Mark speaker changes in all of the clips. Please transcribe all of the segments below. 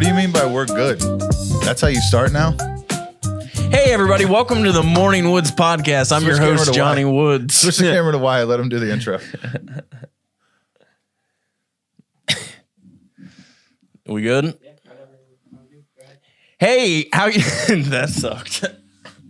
Speaker 1: What do you mean by we're good? That's how you start now?
Speaker 2: Hey, everybody. Welcome to the Morning Woods podcast. I'm your host, Johnny Woods.
Speaker 1: Switch the camera to Wyatt. Let him do the intro.
Speaker 2: We good? Hey, how you? That sucked.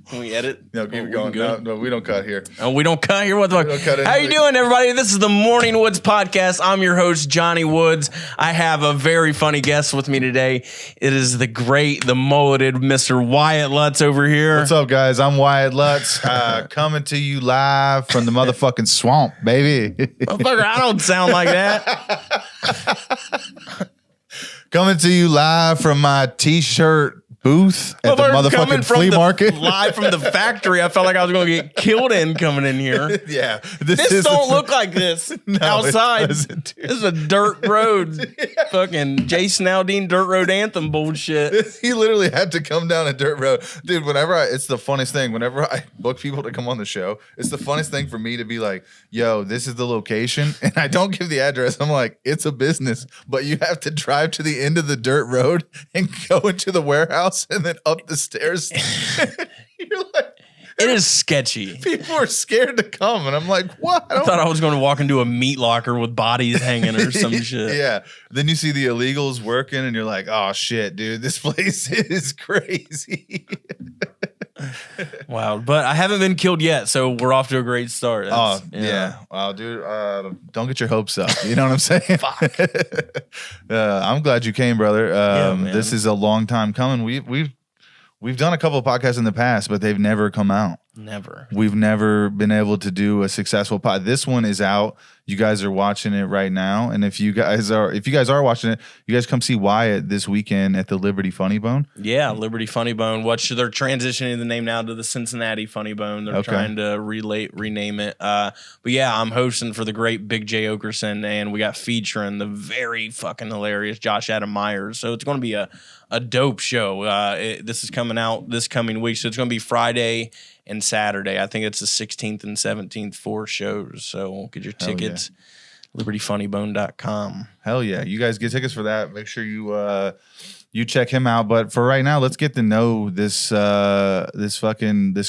Speaker 2: Can we edit?
Speaker 1: No, keep it going. No, we don't cut here.
Speaker 2: Oh, we don't cut here? What the fuck? How you doing, everybody? This is the Morning Woods podcast. I'm your host, Johnny Woods. I have a very funny guest with me today. It is the great, the mulleted Mr. Wyatt Lutz over here.
Speaker 1: What's up, guys? I'm Wyatt Lutz, coming to you live from the motherfucking swamp, baby.
Speaker 2: Motherfucker, I don't sound like that.
Speaker 1: Coming to you live from my t-shirt booth at the motherfucking flea market.
Speaker 2: Live from the factory. I felt like I was going to get killed coming in here.
Speaker 1: Yeah.
Speaker 2: This don't look like this outside. This is a dirt road. Fucking Jason Aldean dirt road anthem bullshit.
Speaker 1: He literally had to come down a dirt road. Dude, it's the funniest thing. Whenever I book people to come on the show, it's the funniest thing for me to be like, yo, this is the location. And I don't give the address. I'm like, it's a business, but you have to drive to the end of the dirt road and go into the warehouse and then up the stairs. You're like,
Speaker 2: it is sketchy.
Speaker 1: People are scared to come, and I'm like, what?
Speaker 2: I thought I was going to walk into a meat locker with bodies hanging or some shit.
Speaker 1: Yeah. Then you see the illegals working, and you're like, oh shit, dude, this place is crazy.
Speaker 2: Wow, but I haven't been killed yet, so we're off to a great start.
Speaker 1: Yeah. Wow, dude, don't get your hopes up. You know what I'm saying?
Speaker 2: Fuck.
Speaker 1: I'm glad you came, brother. This is a long time coming. We've done a couple of podcasts in the past, but they've never come out.
Speaker 2: Never.
Speaker 1: We've never been able to do a successful pod. This one is out. You guys are watching it right now, and if you guys are watching it, you guys come see Wyatt this weekend at the Liberty Funny Bone.
Speaker 2: Yeah, Liberty Funny Bone. They're transitioning the name now to the Cincinnati Funny Bone. They're trying to rename it. But yeah, I'm hosting for the great Big J Okerson, and we got featuring the very fucking hilarious Josh Adam Myers. So it's going to be a dope show. This is coming out this coming week, so it's going to be Friday and Saturday. I think it's the 16th and 17th, 4 shows. So get your tickets, libertyfunnybone.com.
Speaker 1: Hell yeah. You guys get tickets for that. Make sure you check him out. But for right now, let's get to know this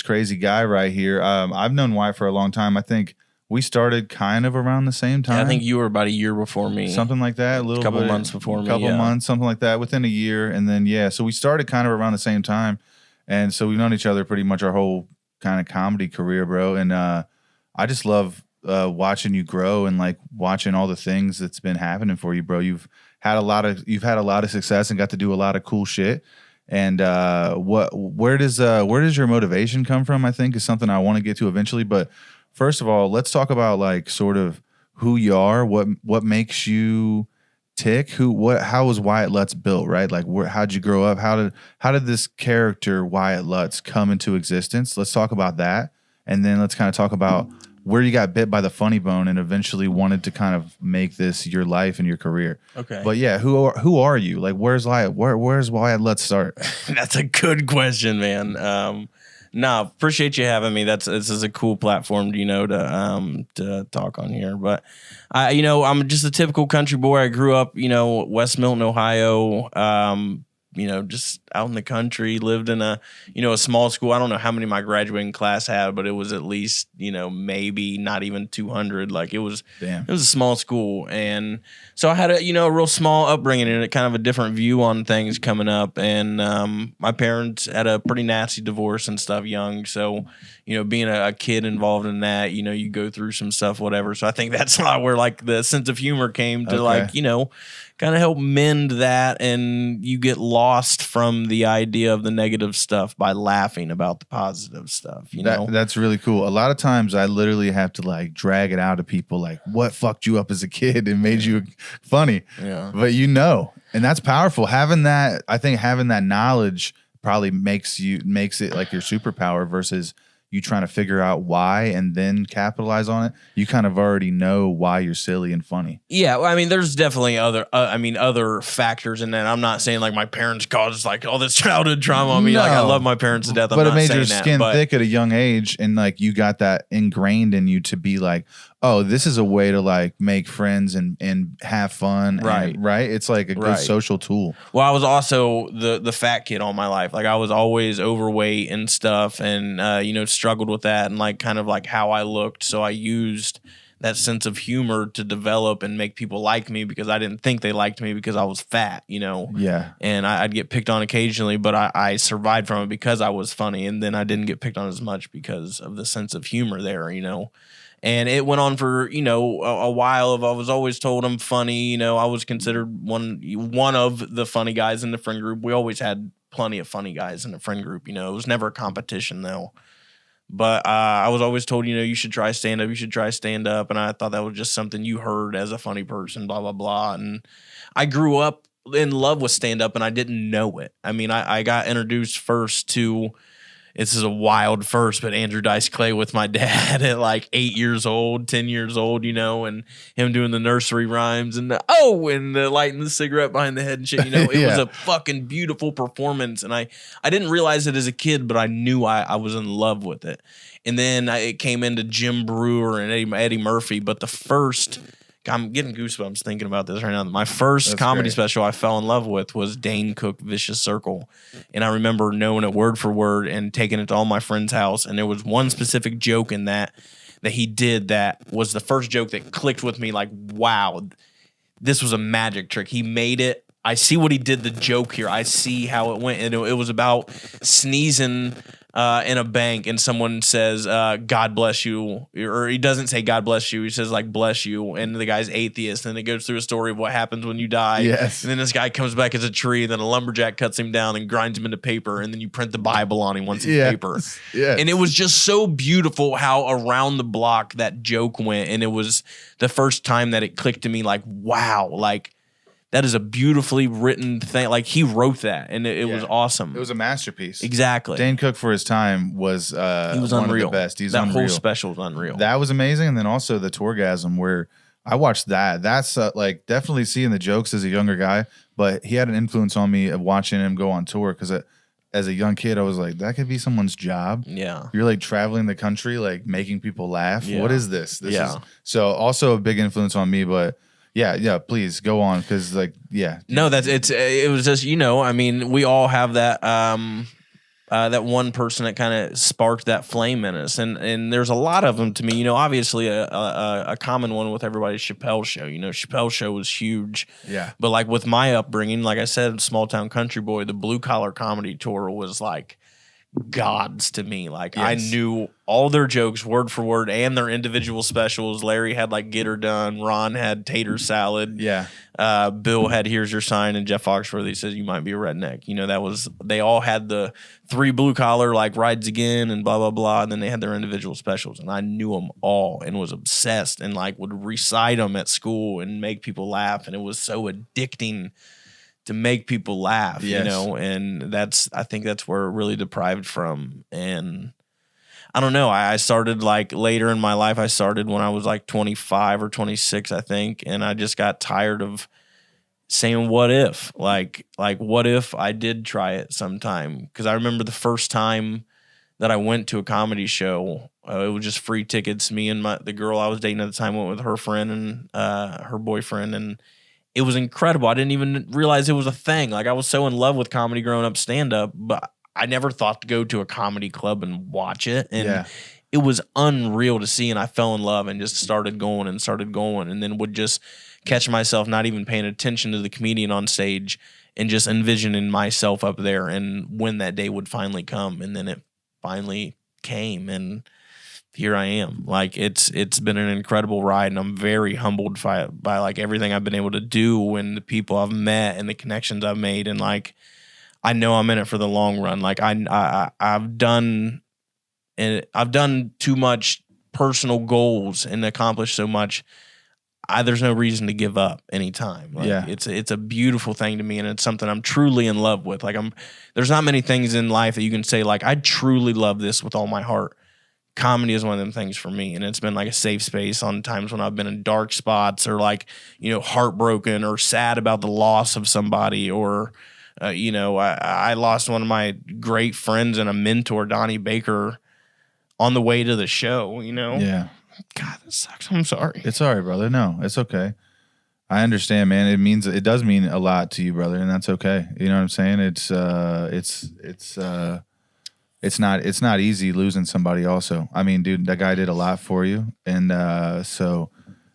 Speaker 1: crazy guy right here. I've known Wyatt for a long time. I think we started kind of around the same time.
Speaker 2: Yeah, I think you were about a year before me.
Speaker 1: Something like that. A
Speaker 2: couple months before me.
Speaker 1: Couple months, something like that, within a year. And then, so we started kind of around the same time. And so we've known each other pretty much our whole kind of comedy career, bro. And I just love watching you grow and like watching all the things that's been happening for you, bro. You've had a lot of success and got to do a lot of cool shit. And where does your motivation come from? I think is something I want to get to eventually. But first of all, let's talk about like sort of who you are, what makes you tick, how was Wyatt Lutz built, right? Like how'd you grow up? How did this character Wyatt Lutz come into existence? Let's talk about that. And then let's kind of talk about where you got bit by the funny bone and eventually wanted to kind of make this your life and your career. Okay. But yeah, who are you? Like where's Wyatt Lutz start?
Speaker 2: That's a good question, man. Appreciate you having me. This is a cool platform, to talk on here. But I'm just a typical country boy. I grew up, West Milton, Ohio. Just out in the country, lived in a small school. I don't know how many my graduating class had, but it was at least, maybe not even 200. Like it was a small school. And so I had a real small upbringing and kind of a different view on things coming up. And my parents had a pretty nasty divorce and stuff young. So, being a kid involved in that, you go through some stuff, whatever. So I think that's a lot where like the sense of humor came to kind of help mend that, and you get lost from the idea of the negative stuff by laughing about the positive stuff.
Speaker 1: That's really cool. A lot of times I literally have to like drag it out of people, like what fucked you up as a kid and made you funny. Yeah. But and that's powerful. Having that knowledge probably makes it like your superpower versus you trying to figure out why and then capitalize on it. You kind of already know why you're silly and funny.
Speaker 2: Yeah, well, I mean, there's definitely other factors in that. I'm not saying like my parents caused like all this childhood trauma on me. Like I love my parents to death.
Speaker 1: But it made your skin thick at a young age, and like you got that ingrained in you to be like, oh, this is a way to like make friends and have fun.
Speaker 2: Right.
Speaker 1: And, right. It's like a good social tool.
Speaker 2: Well, I was also the fat kid all my life. Like I was always overweight and stuff, and struggled with that and like kind of like how I looked. So I used that sense of humor to develop and make people like me because I didn't think they liked me because I was fat,
Speaker 1: Yeah.
Speaker 2: And I'd get picked on occasionally, but I survived from it because I was funny, and then I didn't get picked on as much because of the sense of humor there, And it went on for, a while. I was always told I'm funny. I was considered one of the funny guys in the friend group. We always had plenty of funny guys in the friend group. It was never a competition, though. But I was always told, you should try stand-up. You should try stand-up. And I thought that was just something you heard as a funny person, blah, blah, blah. And I grew up in love with stand-up, and I didn't know it. I mean, I got introduced first to... This is a wild first, but Andrew Dice Clay with my dad at like 8 years old, 10 years old, and him doing the nursery rhymes and the lighting the cigarette behind the head and shit. It was a fucking beautiful performance. And I didn't realize it as a kid, but I knew I was in love with it. And then it came into Jim Brewer and Eddie Murphy. But the first... I'm getting goosebumps thinking about this right now. My first comedy special I fell in love with was Dane Cook Vicious Circle. And I remember knowing it word for word and taking it to all my friends' house. And there was one specific joke in that he did that was the first joke that clicked with me like, wow, this was a magic trick. He made it. I see what he did, the joke here. I see how it went. And it was about sneezing in a bank, and someone says, God bless you. Or he doesn't say God bless you. He says, like, bless you. And the guy's atheist. And it goes through a story of what happens when you die.
Speaker 1: Yes.
Speaker 2: And then this guy comes back as a tree. And then a lumberjack cuts him down and grinds him into paper. And then you print the Bible on him once in paper.
Speaker 1: Yes.
Speaker 2: And it was just so beautiful how around the block that joke went. And it was the first time that it clicked to me like, wow, like, that is a beautifully written thing. Like, he wrote that, and it was awesome.
Speaker 1: It was a masterpiece.
Speaker 2: Exactly.
Speaker 1: Dane Cook, for his time, was
Speaker 2: he was
Speaker 1: one
Speaker 2: unreal.
Speaker 1: of the best. He's
Speaker 2: that
Speaker 1: unreal.
Speaker 2: whole special was unreal.
Speaker 1: That was amazing. And then also the Tourgasm, where I watched that. That's like definitely seeing the jokes as a younger guy, but he had an influence on me of watching him go on tour because as a young kid, I was like, that could be someone's job.
Speaker 2: Yeah.
Speaker 1: You're like traveling the country, like making people laugh.
Speaker 2: Yeah.
Speaker 1: What is this? This
Speaker 2: Yeah.
Speaker 1: is so also a big influence on me, but yeah, please go on because
Speaker 2: No, it was just I mean, we all have that that one person that kind of sparked that flame in us, and there's a lot of them to me. Obviously a common one with everybody's Chappelle Show. Chappelle Show was huge.
Speaker 1: Yeah,
Speaker 2: but like with my upbringing, like I said, small town country boy, the Blue Collar Comedy Tour was like gods to me. Like I knew all their jokes word for word and their individual specials. Larry had like Get Her Done, Ron had Tater Salad, Bill had Here's Your Sign, and Jeff Foxworthy says You Might Be a Redneck. They all had the 3 blue collar like Rides Again and blah blah blah, and then they had their individual specials, and I knew them all and was obsessed and like would recite them at school and make people laugh, and it was so addicting to make people laugh, and I think that's where it really deprived from. And I don't know, I started like later in my life. I started when I was like 25 or 26, I think. And I just got tired of saying, what if, like what if I did try it sometime? Cause I remember the first time that I went to a comedy show, it was just free tickets. Me and the girl I was dating at the time went with her friend and her boyfriend, and it was incredible. I didn't even realize it was a thing. Like I was so in love with comedy growing up, stand up, but I never thought to go to a comedy club and watch it. And it was unreal to see. And I fell in love and just started going and then would just catch myself not even paying attention to the comedian on stage and just envisioning myself up there and when that day would finally come. And then it finally came, and here I am. Like it's been an incredible ride, and I'm very humbled by like everything I've been able to do and the people I've met and the connections I've made. And like, I know I'm in it for the long run. Like I've done too much personal goals and accomplished so much. There's no reason to give up anytime. Like, it's a beautiful thing to me, and it's something I'm truly in love with. Like there's not many things in life that you can say like I truly love this with all my heart. Comedy is one of them things for me, and it's been like a safe space on times when I've been in dark spots or like, heartbroken or sad about the loss of somebody, or, I lost one of my great friends and a mentor, Donnie Baker, on the way to the show,
Speaker 1: Yeah.
Speaker 2: God, that sucks. I'm sorry.
Speaker 1: It's all right, brother. No, it's okay. I understand, man. It does mean a lot to you, brother, and that's okay. You know what I'm saying? It's not easy losing somebody. Also, I mean, dude, that guy did a lot for you, and so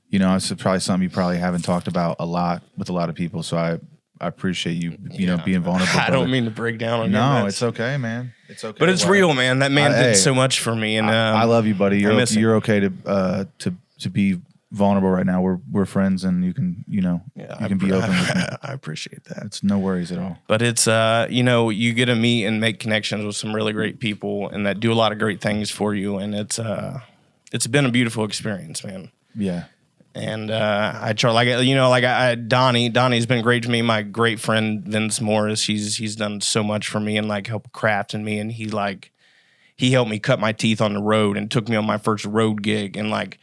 Speaker 1: you know, it's probably something you probably haven't talked about a lot with a lot of people. So I appreciate you, you know, being vulnerable.
Speaker 2: I don't mean to break down on you.
Speaker 1: No, it's okay, man. It's okay.
Speaker 2: But it's real, man. That man did so much for me, and
Speaker 1: I love you, buddy. You're okay to be vulnerable right now. We're friends, and you can be open with me.
Speaker 2: I appreciate that.
Speaker 1: It's no worries at all.
Speaker 2: But it's you know, you get to meet and make connections with some really great people, and that do a lot of great things for you, and it's been a beautiful experience, man.
Speaker 1: Yeah.
Speaker 2: And I try, Donnie's been great to me. My great friend Vince Morris, he's done so much for me and like helped craft in me, and he helped me cut my teeth on the road and took me on my first road gig, and like.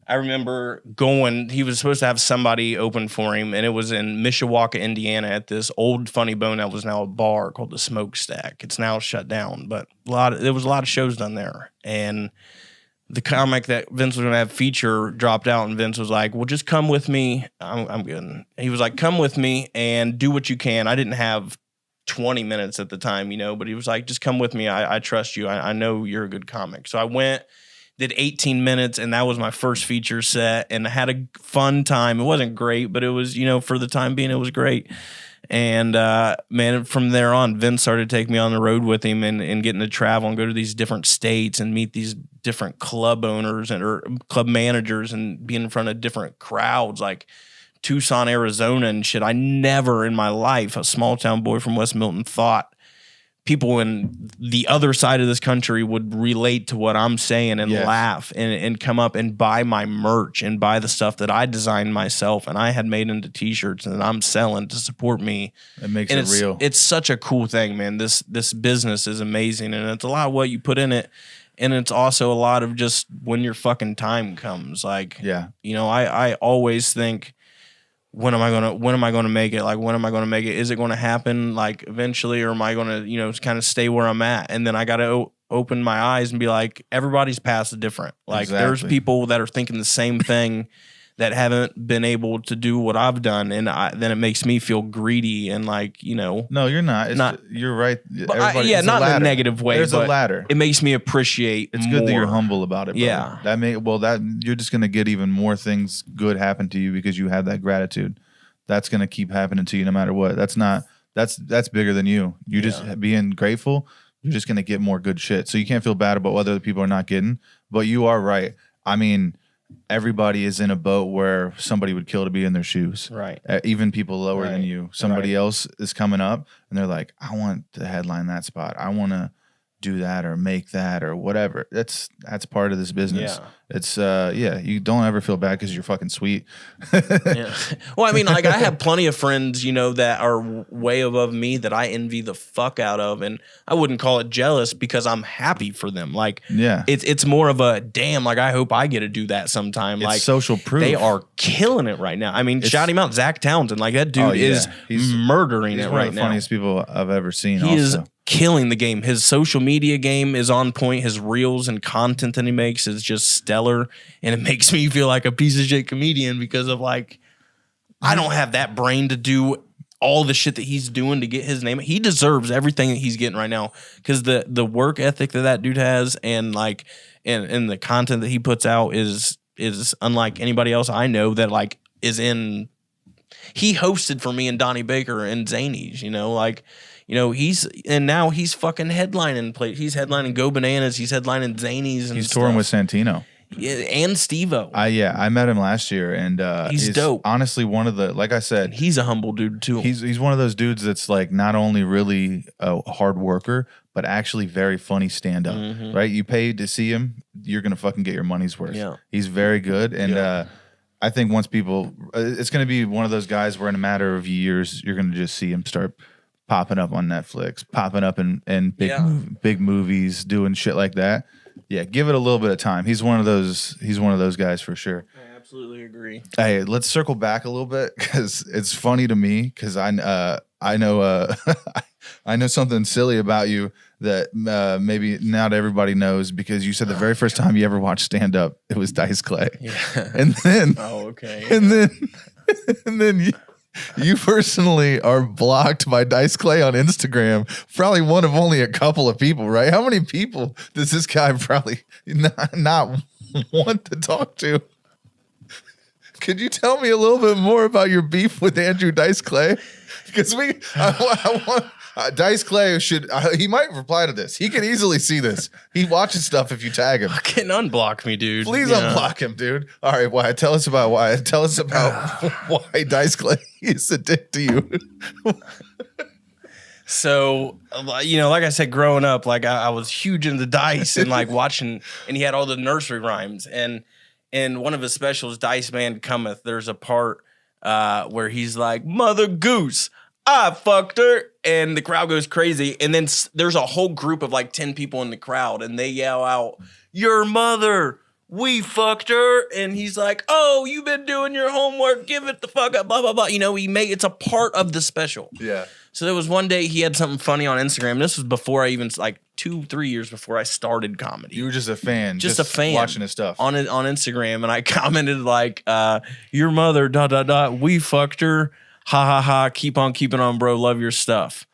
Speaker 2: I remember going, he was supposed to have somebody open for him, and it was in Mishawaka, Indiana, at this old Funny Bone that was now a bar called the Smokestack. It's now shut down, but there was a lot of shows done there. And the comic that Vince was going to have feature dropped out, and Vince was like, well, just come with me. I'm good. He was like, come with me and do what you can. I didn't have 20 minutes at the time, you know, but he was like, just come with me. I trust you. I know you're a good comic. So I went. Did 18 minutes, and that was my first feature set, and I had a fun time. It wasn't great, but it was, you know, for the time being, it was great. And, man, from there on, Vince started to take me on the road with him and getting to travel and go to these different states and meet these different club owners or club managers and be in front of different crowds like Tucson, Arizona and shit. I never in my life, a small town boy from West Milton, thought people in the other side of this country would relate to what I'm saying and laugh and come up and buy my merch and buy the stuff that I designed myself and I had made into t-shirts and I'm selling to support me.
Speaker 1: It makes it real.
Speaker 2: It's such a cool thing, man. This business is amazing, and it's a lot of what you put in it. And it's also a lot of just when your fucking time comes. Like, you know, I always think, when am I gonna make it? Like, when am I gonna make it? Is it gonna happen like eventually, or am I gonna, you know, kind of stay where I'm at? And then I gotta open my eyes and be like, everybody's path is different. Like, there's people that are thinking the same thing that haven't been able to do what I've done, and then it makes me feel greedy and like, you know.
Speaker 1: No, you're not. You're right.
Speaker 2: Not in a negative way.
Speaker 1: There's a ladder.
Speaker 2: It makes me appreciate.
Speaker 1: It's good that you're humble about it. Bro.
Speaker 2: Yeah.
Speaker 1: That you're just gonna get even more things good happen to you because you have that gratitude. That's gonna keep happening to you no matter what. That's bigger than you. You just being grateful. You're just gonna get more good shit. So you can't feel bad about what other people are not getting. But you are right. I mean, everybody is in a boat where somebody would kill to be in their shoes.
Speaker 2: Right.
Speaker 1: Even people lower than you. Somebody else is coming up and they're like, I want to headline that spot. I want to do that or make that or whatever. That's part of this business.
Speaker 2: Yeah.
Speaker 1: It's you don't ever feel bad because you're fucking sweet.
Speaker 2: Yeah. Well, I mean, like, I have plenty of friends, you know, that are way above me that I envy the fuck out of, and I wouldn't call it jealous because I'm happy for them. Like, it's more of a damn, like, I hope I get to do that sometime.
Speaker 1: It's
Speaker 2: like,
Speaker 1: social proof.
Speaker 2: They are killing it right now. I mean, shout him out, Zach Townsend. Like, that dude is murdering it right now. He's one of the
Speaker 1: funniest people I've ever seen.
Speaker 2: He is killing the game. His social media game is on point. His reels and content that he makes is just stellar, and it makes me feel like a piece of shit comedian because of, like, I don't have that brain to do all the shit that he's doing to get his name. He deserves everything that he's getting right now because the work ethic that dude has and like and the content that he puts out is unlike anybody else I know that like is in. He hosted for me and Donnie Baker and Zanies, you know, like. You know, now he's fucking headlining. He's headlining Go Bananas. He's headlining Zanies. And
Speaker 1: he's touring with Santino.
Speaker 2: Yeah, and Steve-O.
Speaker 1: I met him last year, and
Speaker 2: he's dope.
Speaker 1: Honestly, one of the, like I said,
Speaker 2: he's a humble dude too.
Speaker 1: He's one of those dudes that's like not only really a hard worker, but actually very funny stand up. Mm-hmm. Right? You pay to see him, you're gonna fucking get your money's worth. Yeah, he's very good, and I think once people, it's gonna be one of those guys where in a matter of years, you're gonna just see him start popping up on Netflix, popping up in big movies, doing shit like that. Yeah, give it a little bit of time. He's one of those guys for sure.
Speaker 2: I absolutely agree.
Speaker 1: Hey, let's circle back a little bit because it's funny to me because I know I know something silly about you that maybe not everybody knows, because you said the very first time you ever watched stand-up, it was Dice Clay.
Speaker 2: Yeah.
Speaker 1: And then,
Speaker 2: okay.
Speaker 1: And then you personally are blocked by Dice Clay on Instagram. Probably one of only a couple of people, right? How many people does this guy probably not want to talk to? Could you tell me a little bit more about your beef with Andrew Dice Clay? Because I want Dice Clay he might reply to this. He can easily see this. He watches stuff if you tag him.
Speaker 2: Fucking unblock me, dude.
Speaker 1: Please unblock him, dude. All right, Wyatt, tell us about Wyatt. Tell us about why Dice Clay is a dick to you.
Speaker 2: So, like I said, growing up, like I was huge into Dice and like watching, and he had all the nursery rhymes. And in one of his specials, Dice Man Cometh, there's a part where he's like, Mother Goose, I fucked her, and the crowd goes crazy. And then there's a whole group of like 10 people in the crowd, and they yell out, your mother, we fucked her. And he's like, oh, you've been doing your homework, give it the fuck up, blah, blah, blah. It's a part of the special.
Speaker 1: Yeah.
Speaker 2: So there was one day he had something funny on Instagram. This was before I even, like 2-3 years before I started comedy.
Speaker 1: You were just a fan.
Speaker 2: Just a fan.
Speaker 1: Watching his stuff.
Speaker 2: On Instagram. And I commented like, your mother, ... we fucked her. Ha ha ha, keep on keeping on, bro. Love your stuff.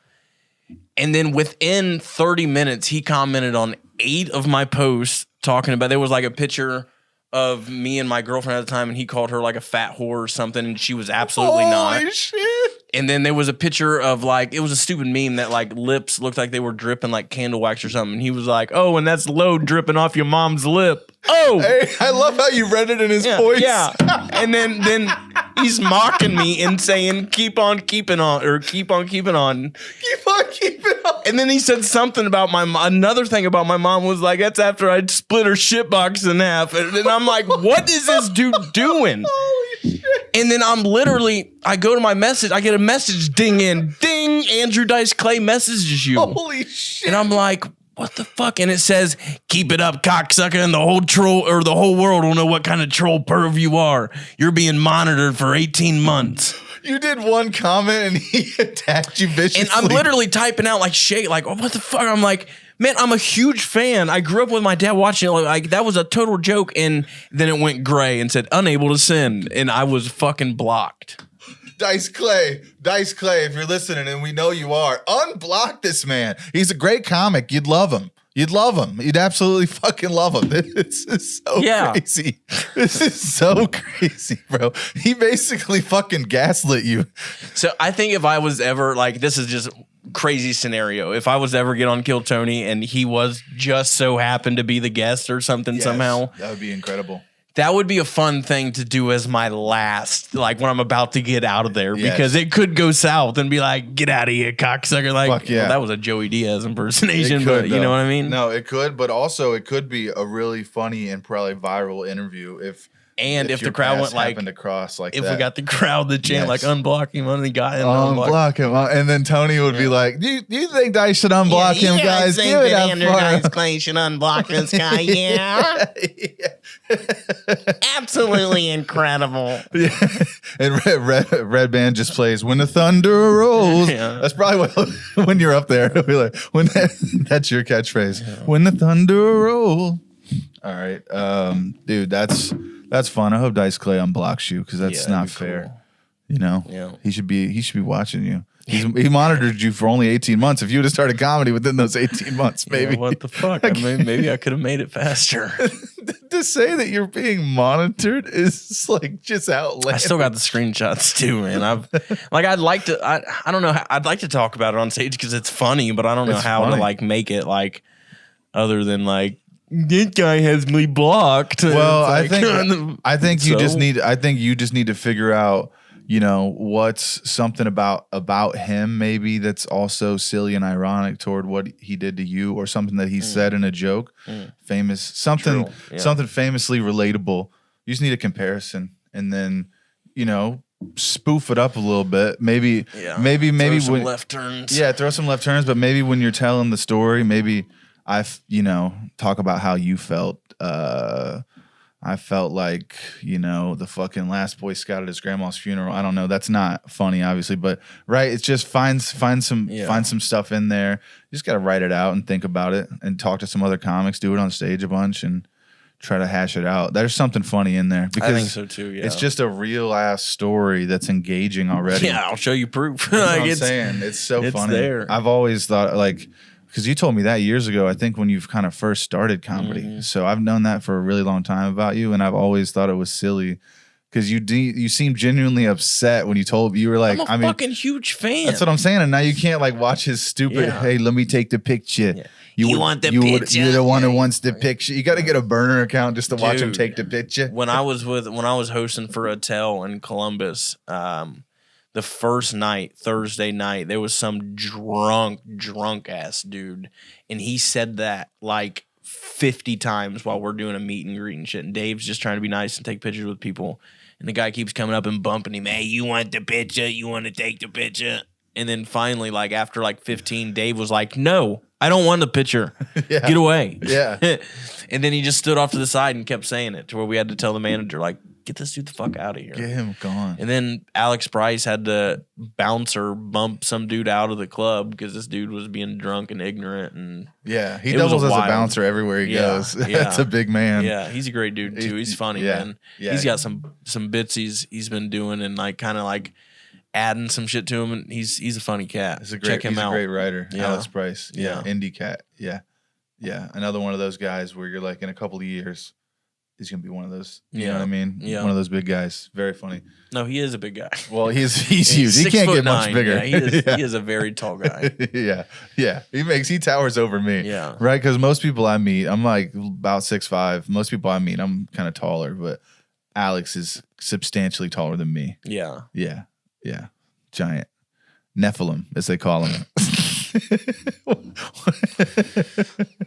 Speaker 2: And then within 30 minutes, he commented on 8 of my posts talking about, there was like a picture of me and my girlfriend at the time, and he called her like a fat whore or something, and she was absolutely not.
Speaker 1: Holy shit.
Speaker 2: And then there was a picture of like, it was a stupid meme that like lips looked like they were dripping like candle wax or something. And he was like, oh, and that's load dripping off your mom's lip. Oh,
Speaker 1: hey, I love how you read it in his voice.
Speaker 2: Yeah. And then he's mocking me and saying, keep on keeping on, or keep on keeping on.
Speaker 1: Keep on keeping on.
Speaker 2: And then he said something about another thing about my mom was like, that's after I'd split her shit box in half. And I'm like, what is this dude doing?
Speaker 1: Holy shit.
Speaker 2: And then I go to my message, I get a message, ding, Andrew Dice Clay messages you.
Speaker 1: Holy shit.
Speaker 2: And I'm like, what the fuck? And it says, keep it up, cocksucker, and the whole world will know what kind of troll perv you are. You're being monitored for 18 months.
Speaker 1: You did one comment and he attacked you viciously.
Speaker 2: And I'm literally typing out like shit, like, oh, what the fuck? I'm like, man, I'm a huge fan. I grew up with my dad watching it. Like that was a total joke. And then it went gray and said, unable to send. And I was fucking blocked.
Speaker 1: Dice Clay, if you're listening, and we know you are, unblock this man. He's a great comic. You'd love him. You'd absolutely fucking love him. This is so crazy. This is so crazy, bro. He basically fucking gaslit you.
Speaker 2: So I think if I was ever, like, this is just crazy scenario. If I was ever get on Kill Tony and he was just so happened to be the guest or something somehow.
Speaker 1: That would be incredible.
Speaker 2: That would be a fun thing to do as my last, like when I'm about to get out of there, because it could go south and be like, get out of here, cocksucker. Like,
Speaker 1: fuck yeah.
Speaker 2: Well, that was a Joey Diaz impersonation, but you know what I mean?
Speaker 1: No, it could, but also it could be a really funny and probably viral interview if
Speaker 2: the crowd went like,
Speaker 1: happened to cross like
Speaker 2: if
Speaker 1: that.
Speaker 2: we got the crowd to chant like unblock him, and the guy
Speaker 1: unblock him, and then Tony would be like, "Do you think I should unblock him, guys?
Speaker 2: Give it up for Dice Clay should unblock this guy, yeah." Absolutely incredible.
Speaker 1: Yeah. And Red Band just plays "When the Thunder Rolls."
Speaker 2: Yeah.
Speaker 1: That's probably what, when you're up there. It'll be like that's your catchphrase. Yeah. When the thunder rolls. All right, dude, that's fun. I hope Dice Clay unblocks you because that's not fair. Cool. You know, he should be watching you. He monitored you for only 18 months. If you would have started comedy within those 18 months, maybe.
Speaker 2: Yeah, what the fuck? Maybe I could have made it faster.
Speaker 1: To say that you're being monitored is like just outlandish.
Speaker 2: I still got the screenshots too, man. I'd like to. I don't know. I'd like to talk about it on stage because it's funny, but I don't know how to like make it like other than like. This guy has me blocked.
Speaker 1: Well, I think you just need to figure out, what's something about him maybe that's also silly and ironic toward what he did to you, or something that he said in a joke, something famously relatable. You just need a comparison, and then spoof it up a little bit. Maybe throw some left turns. Yeah, throw some left turns. But maybe when you're telling the story, maybe talk about how you felt. I I felt like, the fucking last Boy Scout at his grandma's funeral. I don't know. That's not funny, obviously, but right. It's just find some stuff in there. You just got to write it out and think about it and talk to some other comics, do it on stage a bunch and try to hash it out. There's something funny in there because
Speaker 2: I think so too. Yeah.
Speaker 1: It's just a real ass story that's engaging already.
Speaker 2: Yeah. I'll show you proof.
Speaker 1: That's what I'm saying. It's so funny.
Speaker 2: There.
Speaker 1: I've always thought because you told me that years ago, I think when you've kind of first started comedy. Mm-hmm. So I've known that for a really long time about you, and I've always thought it was silly because you seemed genuinely upset when you told me. You were like,
Speaker 2: I'm a fucking huge fan.
Speaker 1: That's what I'm saying, and now you can't watch his stupid, hey, let me take the picture. Yeah.
Speaker 2: You want the picture?
Speaker 1: You're the one who wants the picture. You got to get a burner account just to watch him take the picture.
Speaker 2: When I was hosting for a tell in Columbus, the first night, Thursday night, there was some drunk ass dude, and he said that 50 times while we're doing a meet and greet and shit. And Dave's just trying to be nice and take pictures with people, and the guy keeps coming up and bumping him. Hey, you want the picture? You want to take the picture? And then finally, after 15, Dave was like, "No, I don't want the picture.
Speaker 1: Yeah.
Speaker 2: Get away."
Speaker 1: Yeah.
Speaker 2: And then he just stood off to the side and kept saying it to where we had to tell the manager, get this dude the fuck out of here.
Speaker 1: Get him gone.
Speaker 2: And then Alex Bryce had to bump some dude out of the club because this dude was being drunk and ignorant. And
Speaker 1: yeah, he doubles as a bouncer everywhere he goes.
Speaker 2: Yeah.
Speaker 1: That's a big man.
Speaker 2: Yeah, he's a great dude too. He's funny, man. Yeah. He's got some bits he's been doing and adding some shit to him, and he's a funny cat. Check him out.
Speaker 1: He's a great writer.
Speaker 2: Yeah.
Speaker 1: Alex Bryce. Yeah. Indie cat. Yeah. Yeah. Another one of those guys where you're in a couple of years, he's gonna be one of those. You know what I mean?
Speaker 2: Yeah.
Speaker 1: One of those big guys. Very funny.
Speaker 2: No, he is a big guy.
Speaker 1: Well, he's huge. He can't get much bigger.
Speaker 2: Yeah, he is a very tall guy.
Speaker 1: Yeah. Yeah. He towers over me.
Speaker 2: Yeah.
Speaker 1: Right? Because most people I meet, I'm about 6'5". Most people I meet, I'm kind of taller, but Alex is substantially taller than me.
Speaker 2: Yeah.
Speaker 1: Yeah. Yeah. Giant. Nephilim, as they call him.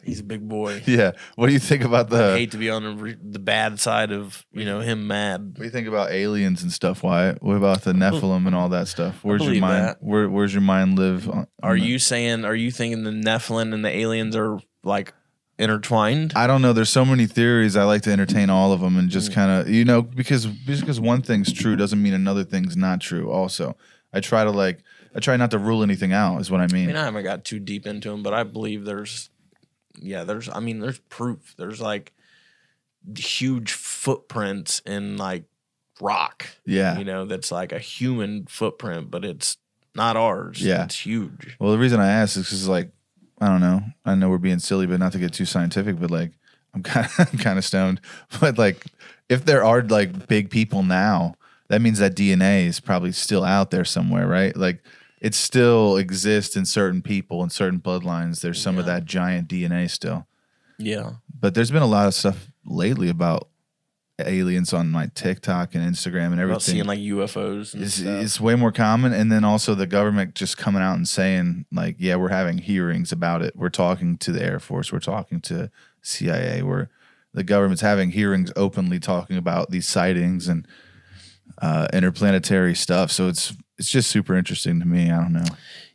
Speaker 2: He's a big boy.
Speaker 1: Yeah. What do you think about
Speaker 2: I hate to be on the bad side of him mad.
Speaker 1: What do you think about aliens and stuff, Wyatt? What about the Nephilim and all that stuff? Where's your mind? Where's your mind live?
Speaker 2: Are you thinking the Nephilim and the aliens are intertwined?
Speaker 1: I don't know. There's so many theories. I like to entertain all of them and just kind of, because one thing's true doesn't mean another thing's not true. Also, I try not to rule anything out. Is what I mean.
Speaker 2: I haven't got too deep into them, but I believe there's proof. There's huge footprints in rock.
Speaker 1: Yeah.
Speaker 2: That's a human footprint, but it's not ours.
Speaker 1: Yeah.
Speaker 2: It's huge.
Speaker 1: Well, the reason I ask is because I don't know. I know we're being silly, but not to get too scientific, but I'm kind of stoned. But if there are big people now, that means that DNA is probably still out there somewhere, right? It still exists in certain people and certain bloodlines. There's some of that giant DNA still.
Speaker 2: Yeah.
Speaker 1: But there's been a lot of stuff lately about aliens on TikTok and Instagram and everything.
Speaker 2: About seeing UFOs and stuff.
Speaker 1: It's way more common. And then also the government just coming out and saying we're having hearings about it. We're talking to the Air Force. We're talking to CIA. The government's having hearings openly talking about these sightings and interplanetary stuff. So it's just super interesting to me. I don't know.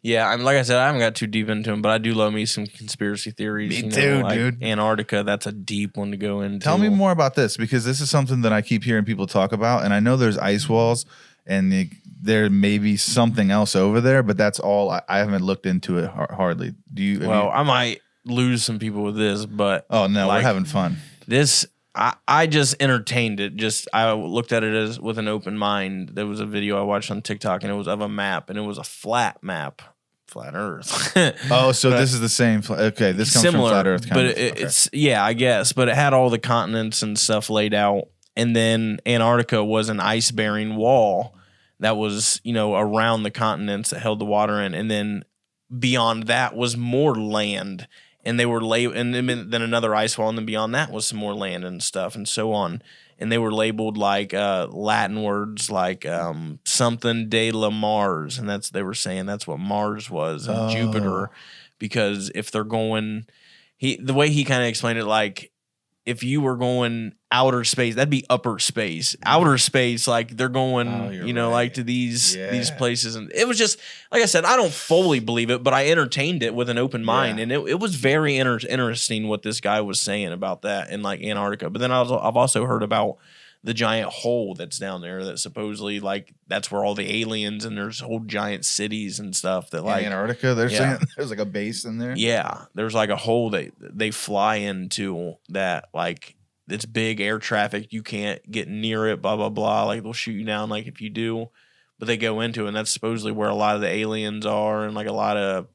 Speaker 2: Yeah, like I said, I haven't got too deep into them, but I do love me some conspiracy theories.
Speaker 1: Me too, dude.
Speaker 2: Antarctica, that's a deep one to go into.
Speaker 1: Tell me more about this, because this is something that I keep hearing people talk about, and I know there's ice walls, and there may be something else over there, but that's all. I haven't looked into it hardly.
Speaker 2: I might lose some people with this, but
Speaker 1: oh no, we're having fun.
Speaker 2: This. I just entertained it. I looked at it as with an open mind. There was a video I watched on TikTok, and it was of a map, and it was a flat map, flat Earth.
Speaker 1: Oh, so this is the same. Okay, this comes from flat Earth,
Speaker 2: but it's I guess. But it had all the continents and stuff laid out, and then Antarctica was an ice-bearing wall that was around the continents that held the water in, and then beyond that was more land. And they were and then another ice wall, and then beyond that was some more land and stuff, and so on. And they were labeled Latin words something de la Mars, and they were saying that's what Mars was and Jupiter, because if they're going, the way he kind of explained it, if you were going outer space, that'd be upper space. Outer space, like they're going, you know, like to these places. And it was just, like I said, I don't fully believe it, but I entertained it with an open mind. And it was very interesting what this guy was saying about that in like Antarctica. But then I've also heard about the giant hole that's down there that supposedly like that's where all the aliens and there's whole giant cities and stuff that like
Speaker 1: Antarctica. They're saying there's like a base in there.
Speaker 2: Yeah, there's like a hole that they fly into that like it's big air traffic. You can't get near it. Blah blah blah. Like they'll shoot you down. Like if you do, but they go into it, and that's supposedly where a lot of the aliens are and like a lot of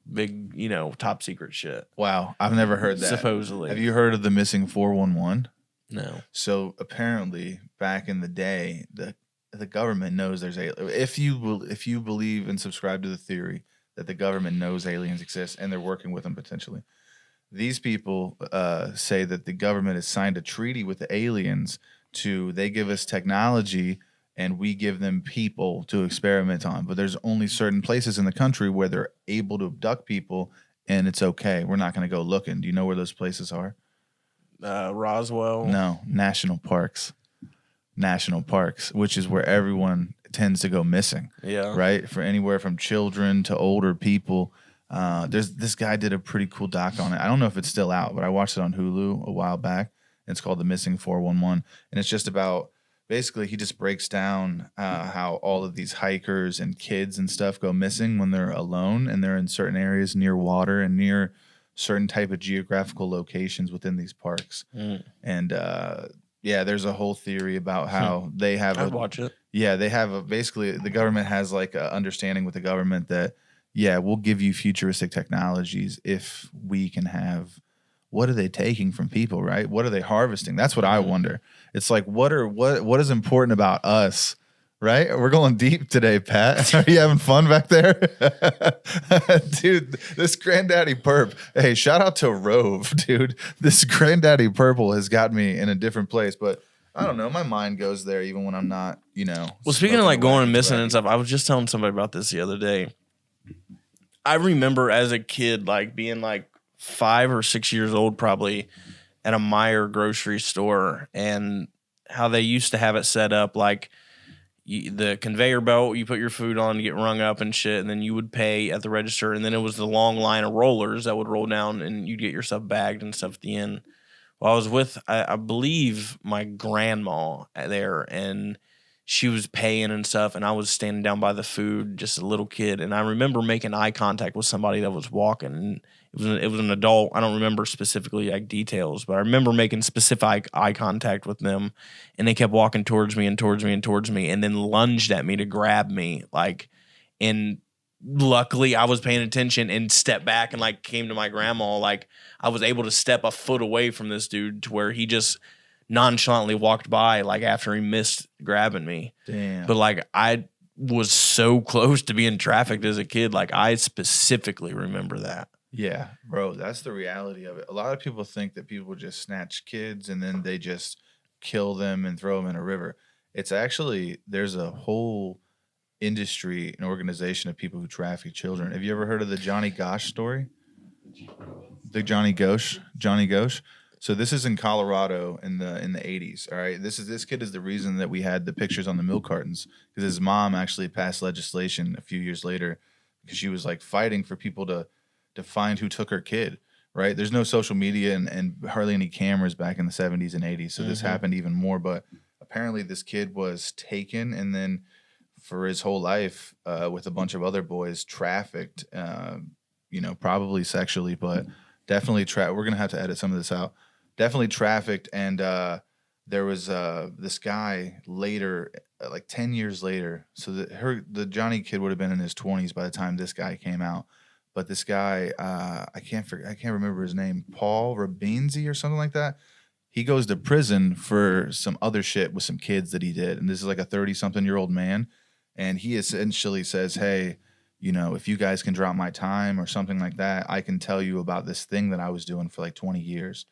Speaker 2: big, you know, top secret shit.
Speaker 1: Wow, I've never heard that.
Speaker 2: Supposedly,
Speaker 1: have you heard of the missing 411?
Speaker 2: No.
Speaker 1: So apparently, back in the day, the government knows there's aliens. If you believe and subscribe to the theory that the government knows aliens exist and they're working with them potentially, these people say that the government has signed a treaty with the aliens they give us technology and we give them people to experiment on. But there's only certain places in the country where they're able to abduct people and it's okay. We're not going to go looking. Do you know where those places are?
Speaker 2: Roswell.
Speaker 1: No, national parks, which is where everyone tends to go missing.
Speaker 2: Yeah.
Speaker 1: Right. For anywhere from children to older people. This guy did a pretty cool doc on it. I don't know if it's still out, but I watched it on Hulu a while back. It's called The Missing 411. And it's just about, basically he just breaks down how all of these hikers and kids and stuff go missing when they're alone and they're in certain areas near water and near certain type of geographical locations within these parks. And there's a whole theory about how they have
Speaker 2: I'd watch it.
Speaker 1: Yeah, they have basically the government has like a understanding with the government that we'll give you futuristic technologies if we can have. What are they taking from people, right? What are they harvesting? That's what I wonder. It's like what is important about us? Right? We're going deep today, Pat. Are you having fun back there? Dude, this Granddaddy Perp. Hey, shout out to Rove, dude. This Granddaddy Purple has got me in a different place, but I don't know. My mind goes there even when I'm not, you know.
Speaker 2: Well, speaking of like going and missing and stuff, I was just telling somebody about this the other day. I remember as a kid, like being like 5 or 6 years old, probably at a Meijer grocery store, and how they used to have it set up like, the conveyor belt, you put your food on, you get rung up and shit, and then you would pay at the register, and then it was the long line of rollers that would roll down, and you'd get your stuff bagged and stuff at the end. Well, I was with, I believe, my grandma there, and she was paying and stuff, and I was standing down by the food, just a little kid, and I remember making eye contact with somebody that was walking, and it was an adult. I don't remember specifically like details, but I remember making specific eye contact with them, and they kept walking towards me and towards me and towards me, and then lunged at me to grab me. Like, and luckily I was paying attention and stepped back and like came to my grandma. Like I was able to step a foot away from this dude to where he just nonchalantly walked by like after he missed grabbing me.
Speaker 1: Damn.
Speaker 2: But like I was so close to being trafficked as a kid. Like I specifically remember that.
Speaker 1: Yeah, bro, that's the reality of it. A lot of people think that people just snatch kids and then they just kill them and throw them in a river. It's actually, there's a whole industry and organization of people who traffic children. Have you ever heard of the Johnny Gosh story? The Johnny Gosh. So this is in Colorado in the 80s. All right, this kid is the reason that we had the pictures on the milk cartons, because his mom actually passed legislation a few years later because she was like fighting for people to find who took her kid. Right, there's no social media and hardly any cameras back in the 70s and 80s, so this happened even more. But apparently, this kid was taken and then for his whole life with a bunch of other boys trafficked. Probably sexually, but definitely we're gonna have to edit some of this out. Definitely trafficked, and there was this guy later, like 10 years later. So the Johnny kid would have been in his 20s by the time this guy came out. But this guy, I can't remember his name, Paul Rabinzi or something like that. He goes to prison for some other shit with some kids that he did, and this is like a 30-something-year-old man, and he essentially says, "Hey, if you guys can drop my time or something like that, I can tell you about this thing that I was doing for like 20 years."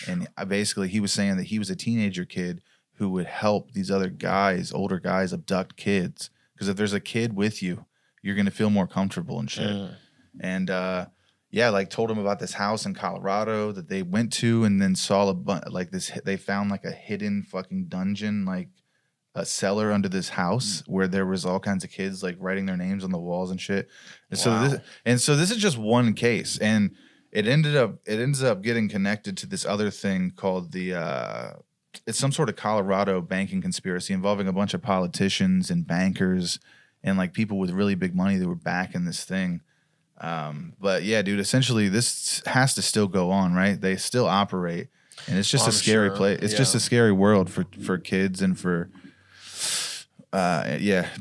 Speaker 1: And he was saying that he was a teenager kid who would help these other guys, older guys, abduct kids. Because if there's a kid with you, you're going to feel more comfortable and shit. And, yeah, like told him about this house in Colorado that they went to, and then saw like this. They found like a hidden fucking dungeon, like a cellar under this house where there was all kinds of kids like writing their names on the walls and shit. And so this is just one case, and it ends up getting connected to this other thing called the it's some sort of Colorado banking conspiracy involving a bunch of politicians and bankers and like people with really big money that were backing this thing. But yeah, dude, essentially this has to still go on, right? They still operate, and it's just a scary place. It's just a scary world for kids and for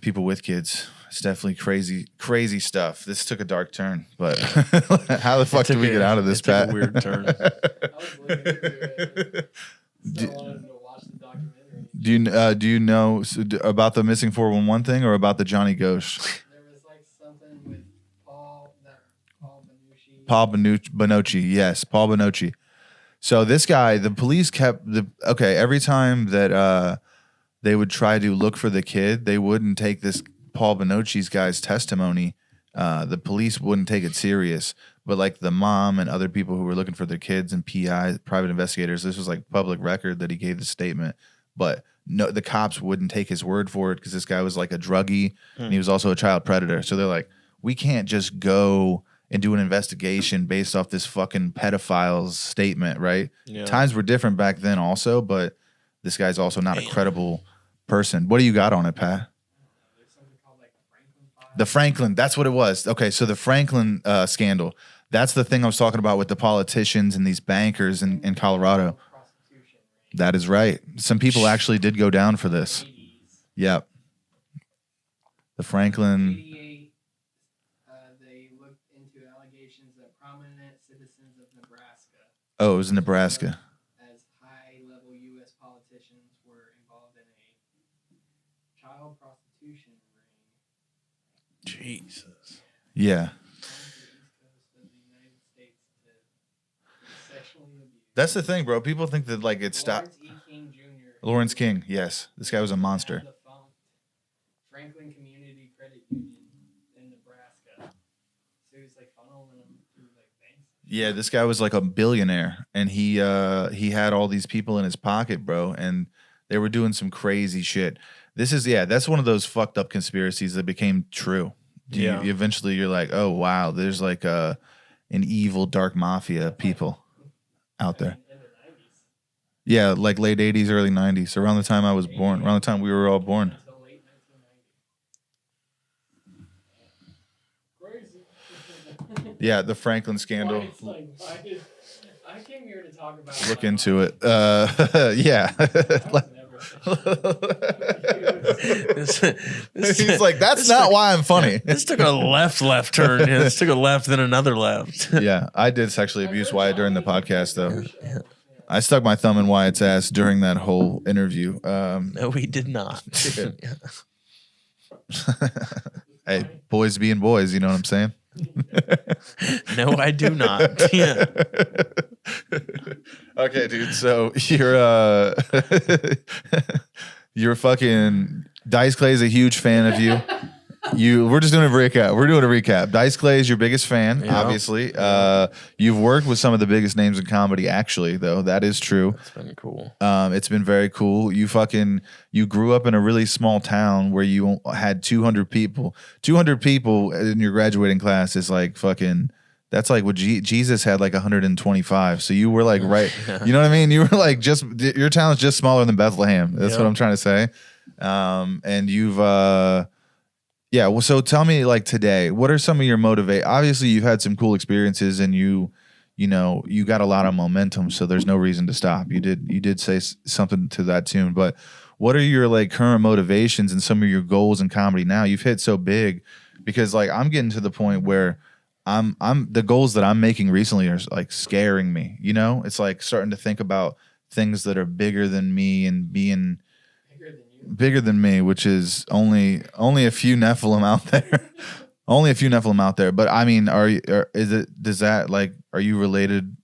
Speaker 1: people with kids. It's definitely crazy stuff. This took a dark turn, but how the fuck did we get out of this, Pat?
Speaker 2: Took a weird turn.
Speaker 3: I was looking into it. Still wanted to watch the documentary.
Speaker 1: Do you know about the missing 411 thing or about the Johnny Ghost?
Speaker 3: There was like something with Paul Benucci.
Speaker 1: Paul Benucci, yes, Paul Benucci. So this guy, the police kept every time that they would try to look for the kid, they wouldn't take this Paul Benucci's guy's testimony. The police wouldn't take it serious. But like the mom and other people who were looking for their kids and PI, private investigators, this was like public record that he gave the statement. But no, the cops wouldn't take his word for it because this guy was like a druggie and he was also a child predator. So they're like, we can't just go and do an investigation based off this fucking pedophile's statement, right? Yeah. Times were different back then also, but this guy's also not a credible person. What do you got on it, Pat?
Speaker 3: There's something called like
Speaker 1: the Franklin, that's what it was. Okay, so the Franklin scandal. That's the thing I was talking about with the politicians and these bankers in Colorado. That is right. Some people actually did go down for this. Yep. The Franklin.
Speaker 3: They looked into allegations that prominent citizens of Nebraska.
Speaker 1: Oh, it was Nebraska.
Speaker 3: As high-level U.S. politicians were involved in a child prostitution ring.
Speaker 1: Jesus. Yeah. That's the thing, bro. People think that like it stopped. Lawrence King, yes. This guy was a monster.
Speaker 3: Franklin Community Credit Union in Nebraska. So he was like funneling them through like banks.
Speaker 1: Yeah, this guy was like a billionaire, and he had all these people in his pocket, bro, and they were doing some crazy shit. That's one of those fucked up conspiracies that became true. Eventually you're like, oh wow, there's like an evil dark mafia people out there.
Speaker 3: In the 90s.
Speaker 1: Yeah, like late 80s, early 90s, around the time I was born, around the time we were all born.
Speaker 3: Until late 1990. Crazy.
Speaker 1: Yeah, the Franklin scandal.
Speaker 3: I came here to talk about.
Speaker 1: Look into it. Yeah. He's like, that's not why I'm funny.
Speaker 2: This took a left turn. Yeah, this took a left, then another left.
Speaker 1: Yeah, I did sexually abuse Wyatt during the podcast, though. I stuck my thumb in Wyatt's ass during that whole interview.
Speaker 2: No, he did not.
Speaker 1: Hey, boys being boys, you know what I'm saying?
Speaker 2: No, I do not. Yeah.
Speaker 1: Okay, dude. So you're fucking Dice Clay is a huge fan of you. We're just doing a recap. We're doing a recap. Dice Clay is your biggest fan, obviously. You've worked with some of the biggest names in comedy, actually, though. That is true.
Speaker 2: It's been cool.
Speaker 1: It's been very cool. You grew up in a really small town where you had 200 people. 200 people in your graduating class is like fucking. That's like what Jesus had, like 125. So you were like right. You know what I mean? You were like your town is just smaller than Bethlehem. That's what I'm trying to say. And you've. Yeah, well, so tell me, like today, what are some of your Obviously, you've had some cool experiences, and you got a lot of momentum, so there's no reason to stop. You did say something to that tune, but what are your like current motivations and some of your goals in comedy now? You've hit so big, because like I'm getting to the point where I'm the goals that I'm making recently are like scaring me. You know, it's like starting to think about things that are bigger than me and being. Bigger than me, which is only a few Nephilim out there. Only a few Nephilim out there. But I mean, are you related?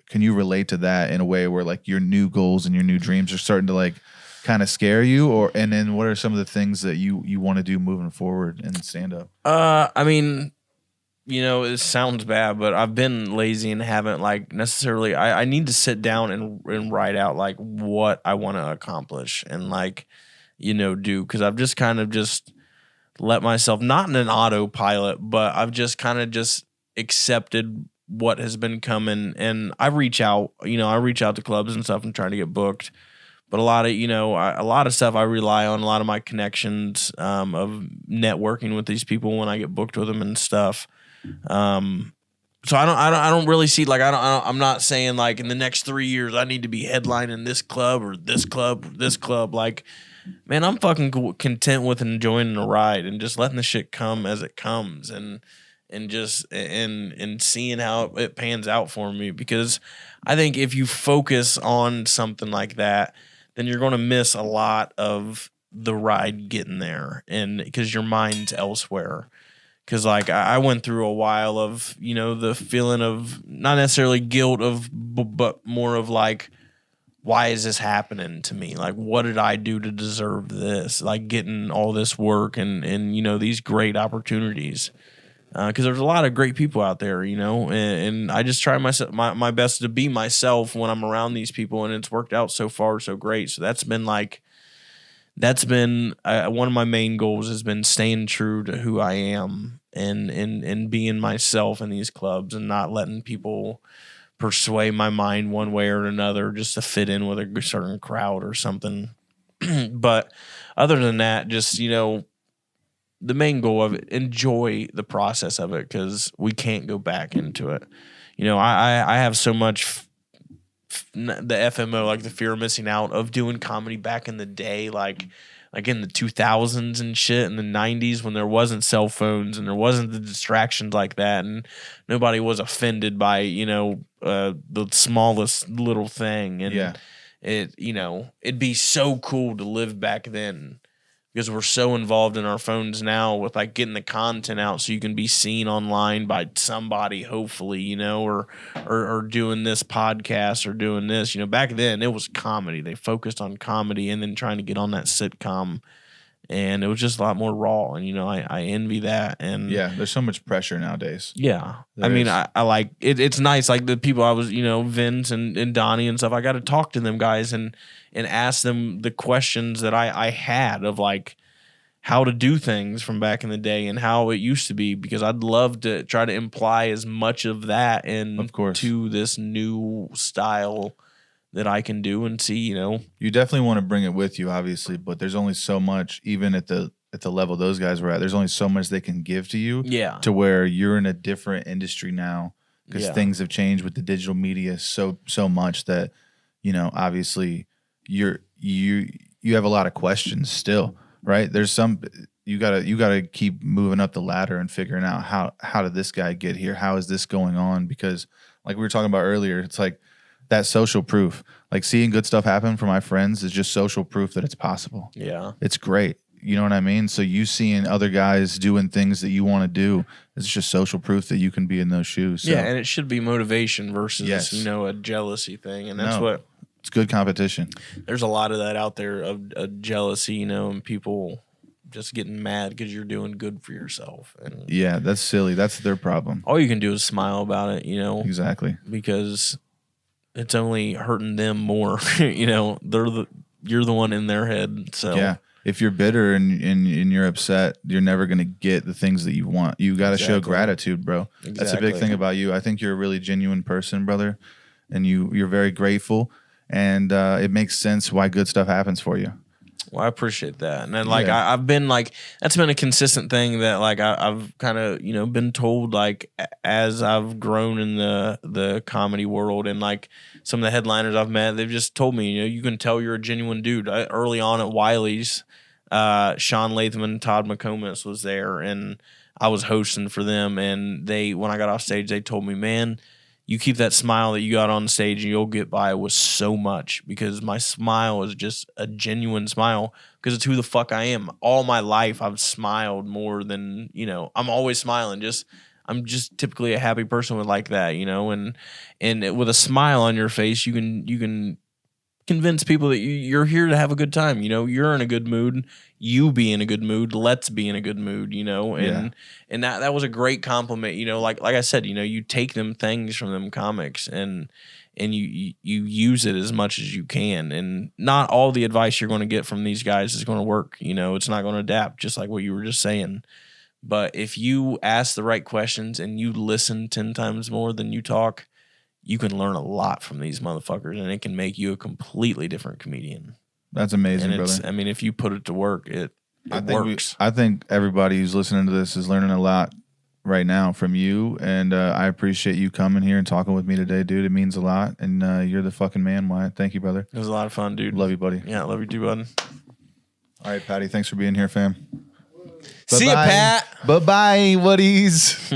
Speaker 1: Can you relate to that in a way where like your new goals and your new dreams are starting to like kind of scare you? And then what are some of the things that you want to do moving forward in stand up?
Speaker 2: I mean, you know, it sounds bad, but I've been lazy and haven't like necessarily. I need to sit down and write out like what I want to accomplish and like, you know, do, because I've just kind of just let myself, not in an autopilot, but I've just kind of just accepted what has been coming. And I reach out to clubs and stuff and trying to get booked. But a lot of, a lot of stuff I rely on, a lot of my connections of networking with these people when I get booked with them and stuff. So I don't really see, like, I'm not saying like in the next 3 years I need to be headlining this club or this club or this club. Like, man, I'm fucking content with enjoying the ride and just letting the shit come as it comes and just and seeing how it pans out for me. Because I think if you focus on something like that, then you're going to miss a lot of the ride getting there, and because your mind's elsewhere. Because like I went through a while of, the feeling of not necessarily guilt but more of like, why is this happening to me? Like, what did I do to deserve this? Like getting all this work and these great opportunities. Because there's a lot of great people out there, and I just try my best to be myself when I'm around these people, and it's worked out so far so great. So that's been one of my main goals has been staying true to who I am and being myself in these clubs and not letting people persuade my mind one way or another just to fit in with a certain crowd or something. But other than that, just, the main goal of it, enjoy the process of it, because we can't go back into it. I have so much the FMO, like the fear of missing out of doing comedy back in the day, like in the 2000s and shit, in the 90s when there wasn't cell phones and there wasn't the distractions like that, and nobody was offended by the smallest little thing. And it'd be so cool to live back then, because we're so involved in our phones now with like getting the content out so you can be seen online by somebody, hopefully, or doing this podcast or doing this. Back then it was comedy. They focused on comedy and then trying to get on that sitcom, and it was just a lot more raw. And, I envy that. And
Speaker 1: yeah, there's so much pressure nowadays.
Speaker 2: Yeah.
Speaker 1: There
Speaker 2: I mean,
Speaker 1: is.
Speaker 2: I like it. It's nice. Like the people I was, Vince and Donnie and stuff, I got to talk to them guys and ask them the questions that I had of like how to do things from back in the day and how it used to be, because I'd love to try to imply as much of that to this new style that I can do and see,
Speaker 1: You definitely want to bring it with you, obviously, but there's only so much, even at the level those guys were at, there's only so much they can give to you.
Speaker 2: Yeah.
Speaker 1: To where you're in a different industry now, because things have changed with the digital media so much that, obviously you have a lot of questions still, right? There's some you gotta keep moving up the ladder and figuring out how did this guy get here? How is this going on? Because like we were talking about earlier, it's like that social proof. Like seeing good stuff happen for my friends is just social proof that it's possible.
Speaker 2: Yeah.
Speaker 1: It's great. You know what I mean? So you seeing other guys doing things that you want to do, it's just social proof that you can be in those shoes. So.
Speaker 2: Yeah, and it should be motivation versus, a jealousy thing. And that's what...
Speaker 1: It's good competition.
Speaker 2: There's a lot of that out there of jealousy, and people just getting mad because you're doing good for yourself. And
Speaker 1: yeah, that's silly. That's their problem.
Speaker 2: all you can do is smile about it,
Speaker 1: Exactly.
Speaker 2: because it's only hurting them more. You're the one in their head. So
Speaker 1: yeah, if you're bitter and you're upset, you're never gonna get the things that you want. You got to show gratitude, bro.
Speaker 2: Exactly.
Speaker 1: That's a big thing about you. I think you're a really genuine person, brother, and you're very grateful, and it makes sense why good stuff happens for you.
Speaker 2: Well, I appreciate that. And then I've been like, that's been a consistent thing that like I've kind of, been told like as I've grown in the comedy world, and like some of the headliners I've met, they've just told me, you can tell you're a genuine dude. Early on at Wiley's, Sean Latham and Todd McComas was there, and I was hosting for them. And when I got off stage, they told me, man, you keep that smile that you got on stage and you'll get by with so much, because my smile is just a genuine smile, because it's who the fuck I am. All my life I've smiled more than, I'm always smiling. I'm just typically a happy person with like that, and with a smile on your face, you can convince people that you're here to have a good time. You know, you're in a good mood. You be in a good mood. Let's be in a good mood. You know, and that was a great compliment. You know, like I said, you know, you take them things from them comics and you use it as much as you can. And not all the advice you're going to get from these guys is going to work. You know, it's not going to adapt, just like what you were just saying. But if you ask the right questions and you listen 10 times more than you talk, you can learn a lot from these motherfuckers, and it can make you a completely different comedian.
Speaker 1: That's amazing,
Speaker 2: and
Speaker 1: brother.
Speaker 2: I mean, if you put it to work, it works.
Speaker 1: I think everybody who's listening to this is learning a lot right now from you, and I appreciate you coming here and talking with me today, dude. It means a lot, and you're the fucking man, Wyatt. Thank you, brother.
Speaker 2: It was a lot of fun, dude.
Speaker 1: Love you, buddy.
Speaker 2: Yeah, love you too, bud.
Speaker 1: All right, Patty, thanks for being here, fam.
Speaker 2: See ya, Pat.
Speaker 1: Bye-bye, buddies.